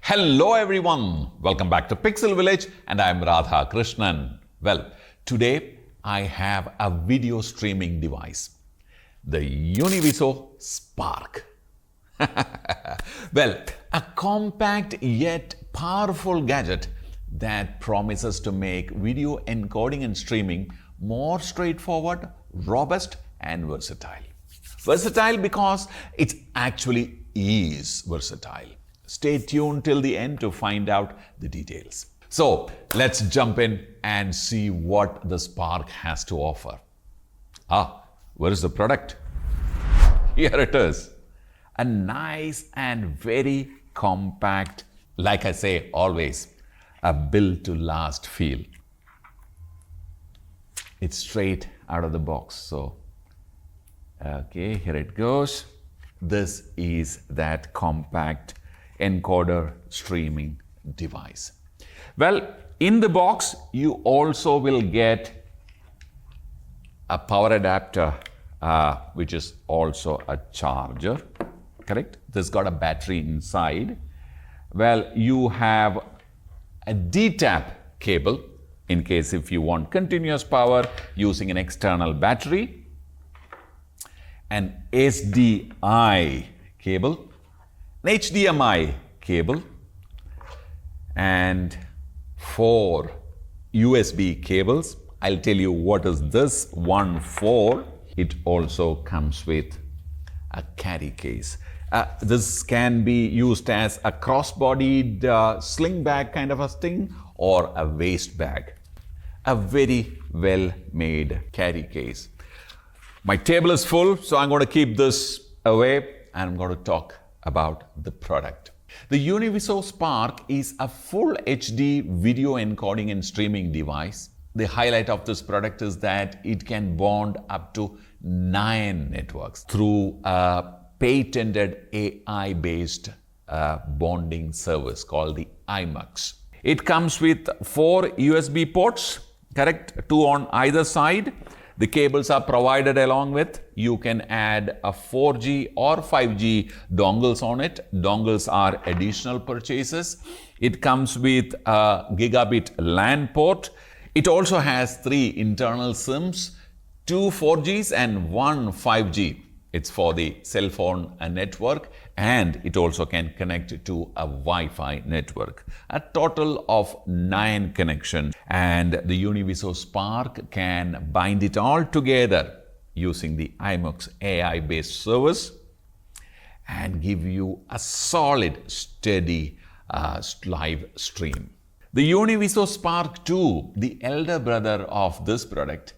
Hello everyone, welcome back to Pixel Village and I'm Ratha Krishnan. Well, today I have a video streaming device, the Univiso Spark. Well, a compact yet powerful gadget that promises to make video encoding and streaming more straightforward, robust and versatile. Versatile because it actually is versatile. Stay tuned till the end to find out the details. So let's jump in and see what the Spark has to offer. Where is the product? Here it is. A nice and very compact, like I say always, a built to last feel. It's straight out of the box. So, okay, here it goes. This is that compact encoder streaming device. Well, in the box, you also will get a power adapter, which is also a charger, correct? This got a battery inside. Well, you have a D-tap cable in case if you want continuous power using an external battery, an SDI cable, an HDMI cable, and 4 USB cables. I'll tell you what is this one for. It also comes with a carry case. This can be used as a cross-bodied sling bag kind of a thing or a waist bag. A very well-made carry case. My table is full, so I'm going to keep this away and I'm going to talk about the product. The Univiso Spark is a full HD video encoding and streaming device. The highlight of this product is that it can bond up to 9 networks through a patented AI-based bonding service called the iMux. It comes with 4 USB ports, correct? 2 on either side. The cables are provided along with. You can add a 4G or 5G dongles on it. Dongles are additional purchases. It comes with a gigabit LAN port. It also has 3 internal SIMs, 2 4Gs and 1 5G. It's for the cell phone network, and it also can connect to a Wi-Fi network. A total of 9 connections, and the Univiso Spark can bind it all together using the iMux AI-based service and give you a solid, steady live stream. The Univiso Spark 2, the elder brother of this product,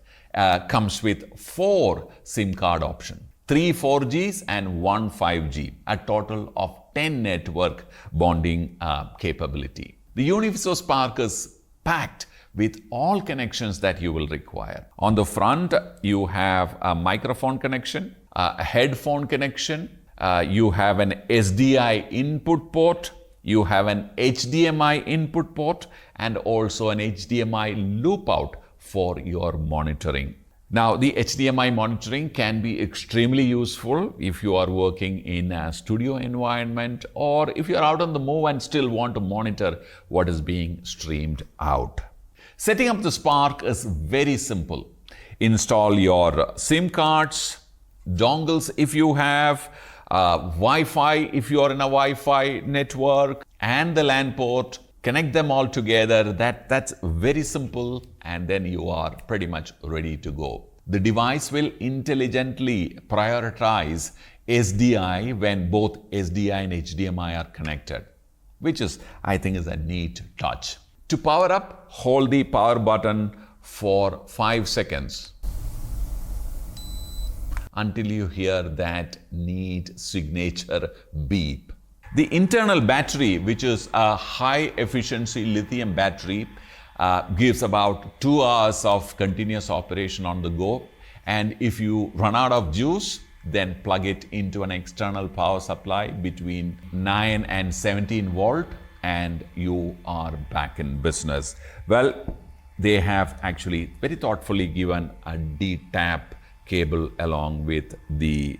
comes with 4 SIM card options. 3 4Gs and 1 5G, a total of 10 network bonding capability. The Univiso Spark is packed with all connections that you will require. On the front, you have a microphone connection, a headphone connection, you have an SDI input port, you have an HDMI input port, and also an HDMI loop out for your monitoring. Now, the HDMI monitoring can be extremely useful if you are working in a studio environment or if you're out on the move and still want to monitor what is being streamed out. Setting up the Spark is very simple. Install your SIM cards, dongles if you have, Wi-Fi if you are in a Wi-Fi network, and the LAN port. Connect them all together. That's very simple, and then you are pretty much ready to go. The device will intelligently prioritize SDI when both SDI and HDMI are connected, which is, I think, is a neat touch. To power up, hold the power button for 5 seconds until you hear that neat signature beep. The internal battery, which is a high efficiency lithium battery, gives about 2 hours of continuous operation on the go. And if you run out of juice, then plug it into an external power supply between 9 and 17 volt and you are back in business. Well, they have actually very thoughtfully given a D-tap cable along with the,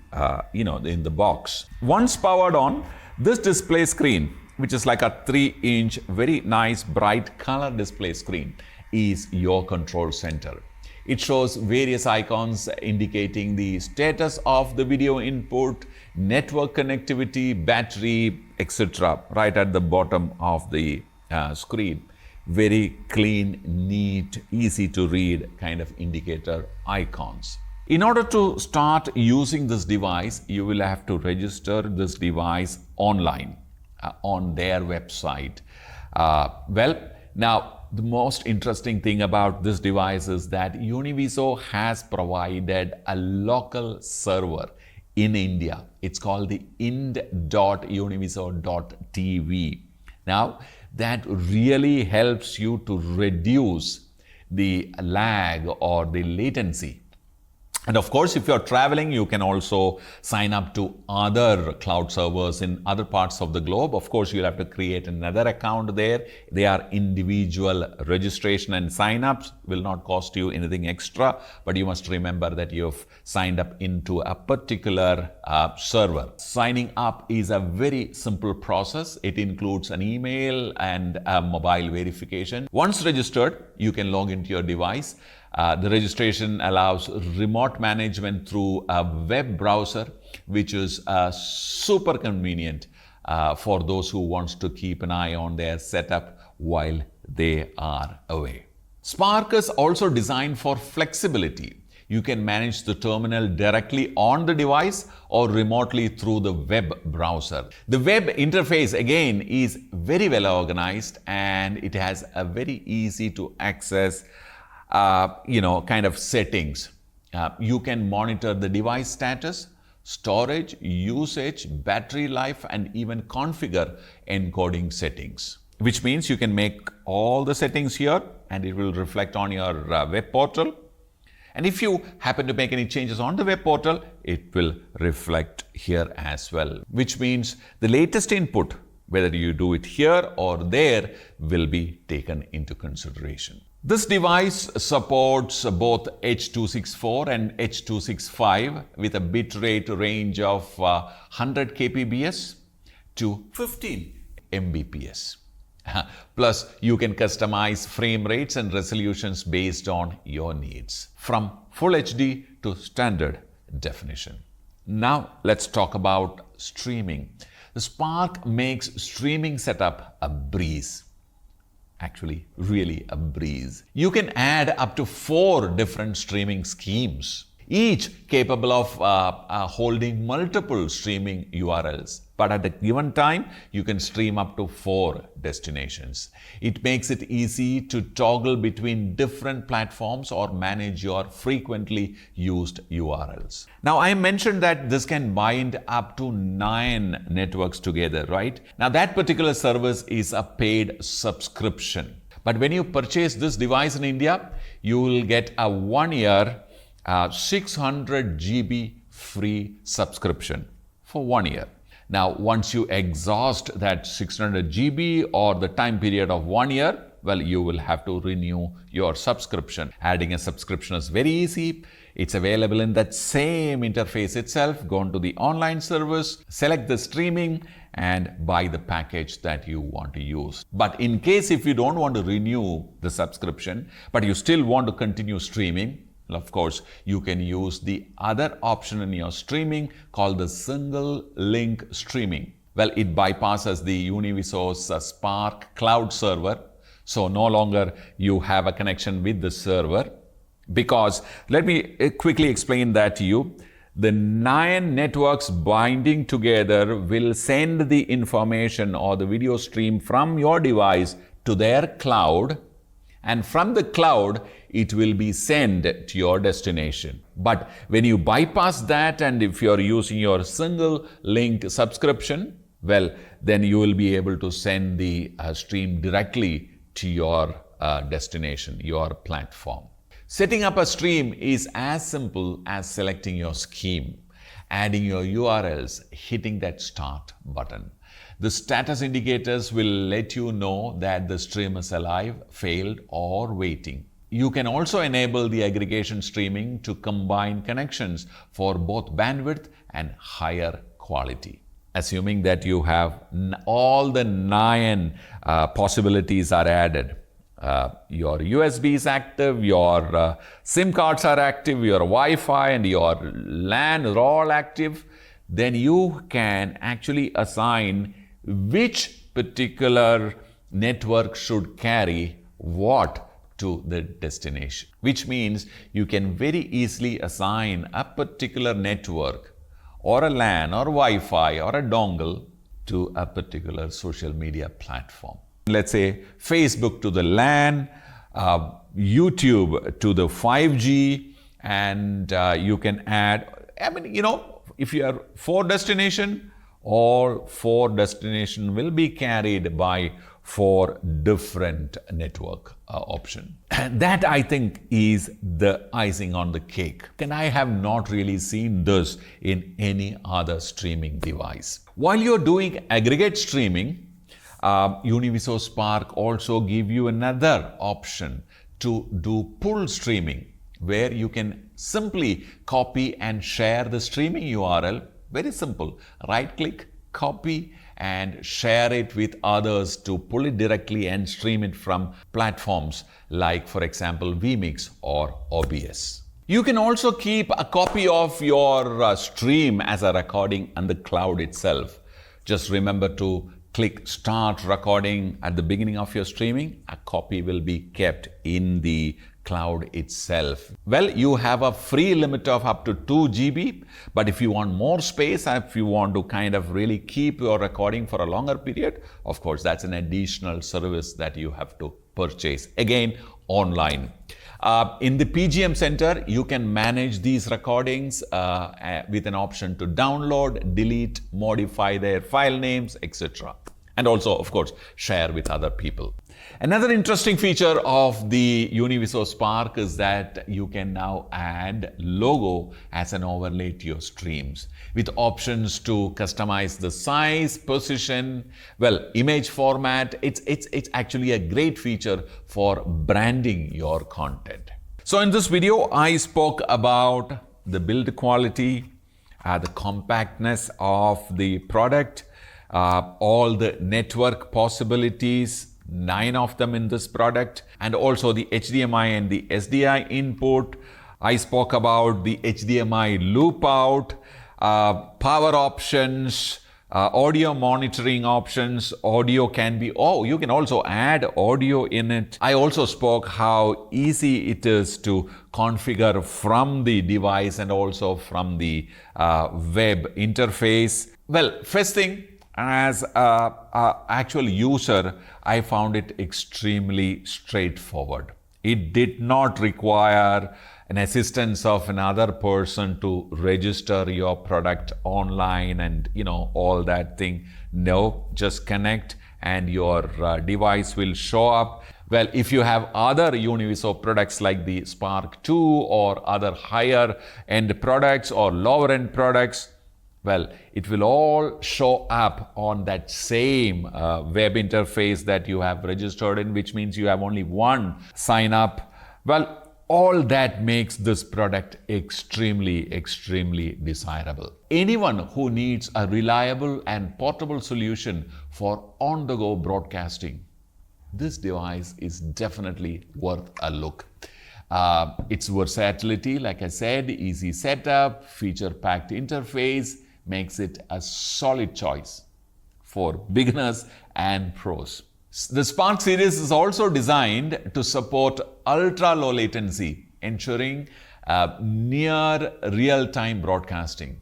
in the box. Once powered on, this display screen which is like a 3-inch, very nice, bright color display screen, is your control center. It shows various icons indicating the status of the video input, network connectivity, battery, etc. right at the bottom of the screen. Very clean, neat, easy to read kind of indicator icons. In order to start using this device, you will have to register this device online on their website. Now the most interesting thing about this device is that Univiso has provided a local server in India. It's called the ind.univiso.tv. Now, that really helps you to reduce the lag or the latency. And of course, if you're traveling, you can also sign up to other cloud servers in other parts of the globe. Of course, you'll have to create another account there. They are individual registration and sign-ups, will not cost you anything extra, but you must remember that you've signed up into a particular server. Signing up is a very simple process. It includes an email and a mobile verification. Once registered, you can log into your device. The registration allows remote management through a web browser, which is super convenient for those who want to keep an eye on their setup while they are away. Spark is also designed for flexibility. You can manage the terminal directly on the device or remotely through the web browser. The web interface again is very well organized, and it has a very easy to access kind of settings. You can monitor the device status, storage, usage, battery life, and even configure encoding settings. Which means you can make all the settings here and it will reflect on your web portal. And if you happen to make any changes on the web portal, it will reflect here as well. Which means the latest input, whether you do it here or there, will be taken into consideration. This device supports both H.264 and H.265 with a bitrate range of 100 kbps to 15 mbps. Plus, you can customize frame rates and resolutions based on your needs, from Full HD to standard definition. Now, let's talk about streaming. The Spark makes streaming setup a breeze. Actually, really a breeze. You can add up to 4 different streaming schemes, each capable of holding multiple streaming URLs. But at a given time, you can stream up to 4 destinations. It makes it easy to toggle between different platforms or manage your frequently used URLs. Now, I mentioned that this can bind up to 9 networks together, right? Now, that particular service is a paid subscription. But when you purchase this device in India, you will get a 1-year 600 GB free subscription for 1 year. Now, once you exhaust that 600 GB or the time period of 1 year, well, you will have to renew your subscription. Adding a subscription is very easy. It's available in that same interface itself. Go on to the online service, select the streaming, and buy the package that you want to use. But in case if you don't want to renew the subscription, but you still want to continue streaming, of course, you can use the other option in your streaming called the single link streaming. Well, it bypasses the Univiso's Spark cloud server. So no longer you have a connection with the server, because let me quickly explain that to you. The 9 networks binding together will send the information or the video stream from your device to their cloud, and from the cloud, it will be sent to your destination. But when you bypass that, and if you're using your single link subscription, well, then you will be able to send the stream directly to your destination, your platform. Setting up a stream is as simple as selecting your scheme, adding your URLs, hitting that start button. The status indicators will let you know that the stream is alive, failed, or waiting. You can also enable the aggregation streaming to combine connections for both bandwidth and higher quality. assuming that you have all the 9 possibilities are added. Your USB is active, your SIM cards are active, your Wi-Fi and your LAN are all active. Then you can actually assign which particular network should carry what to the destination, which means you can very easily assign a particular network or a LAN or Wi-Fi or a dongle to a particular social media platform. Let's say Facebook to the LAN, YouTube to the 5G, and you can add, if you are 4 destination, all 4 destination will be carried by 4 different network option. And that, I think, is the icing on the cake. And I have not really seen this in any other streaming device. While you're doing aggregate streaming, Univiso Spark also give you another option to do pull streaming, where you can simply copy and share the streaming URL. Very simple. Right click, copy and share it with others to pull it directly and stream it from platforms like, for example, vMix or OBS. You can also keep a copy of your stream as a recording on the cloud itself. Just remember to click start recording at the beginning of your streaming. A copy will be kept in the cloud itself. Well, you have a free limit of up to 2 GB, but if you want more space, if you want to kind of really keep your recording for a longer period, of course, that's an additional service that you have to purchase, again, online. In the PGM Center, you can manage these recordings with an option to download, delete, modify their file names, etc. And also, of course, share with other people. Another interesting feature of the Univiso Spark is that you can now add logo as an overlay to your streams with options to customize the size, position, image format. It's actually a great feature for branding your content. So in this video, I spoke about the build quality, the compactness of the product, all the network possibilities, 9 of them in this product, and also the HDMI and the SDI input. I spoke about the HDMI loop out, power options, audio monitoring options. Audio can be, you can also add audio in it. I also spoke how easy it is to configure from the device and also from the web interface. Well, first thing, as an actual user, I found it extremely straightforward. It did not require an assistance of another person to register your product online and all that thing. No, just connect and your device will show up. Well, if you have other Univiso products like the Spark 2 or other higher end products or lower end products, well, it will all show up on that same web interface that you have registered in, which means you have only one sign up. Well, all that makes this product extremely, extremely desirable. Anyone who needs a reliable and portable solution for on-the-go broadcasting, this device is definitely worth a look. Its versatility, like I said, easy setup, feature-packed interface, makes it a solid choice for beginners and pros. The Spark series is also designed to support ultra low latency, ensuring near real-time broadcasting,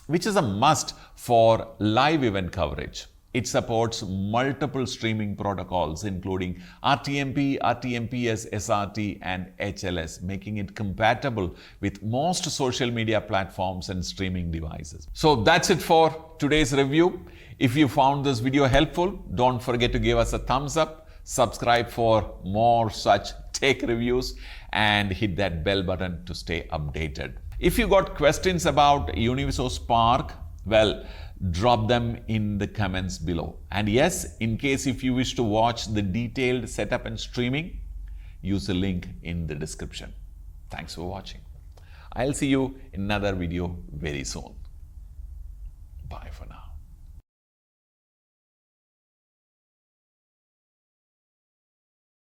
which is a must for live event coverage. It supports multiple streaming protocols, including RTMP, RTMPS, SRT, and HLS, making it compatible with most social media platforms and streaming devices. So that's it for today's review. If you found this video helpful, don't forget to give us a thumbs up, subscribe for more such tech reviews, and hit that bell button to stay updated. If you got questions about Univiso Spark, well, drop them in the comments below. And yes, in case if you wish to watch the detailed setup and streaming, use the link in the description. Thanks for watching. I'll see you in another video very soon. Bye for now.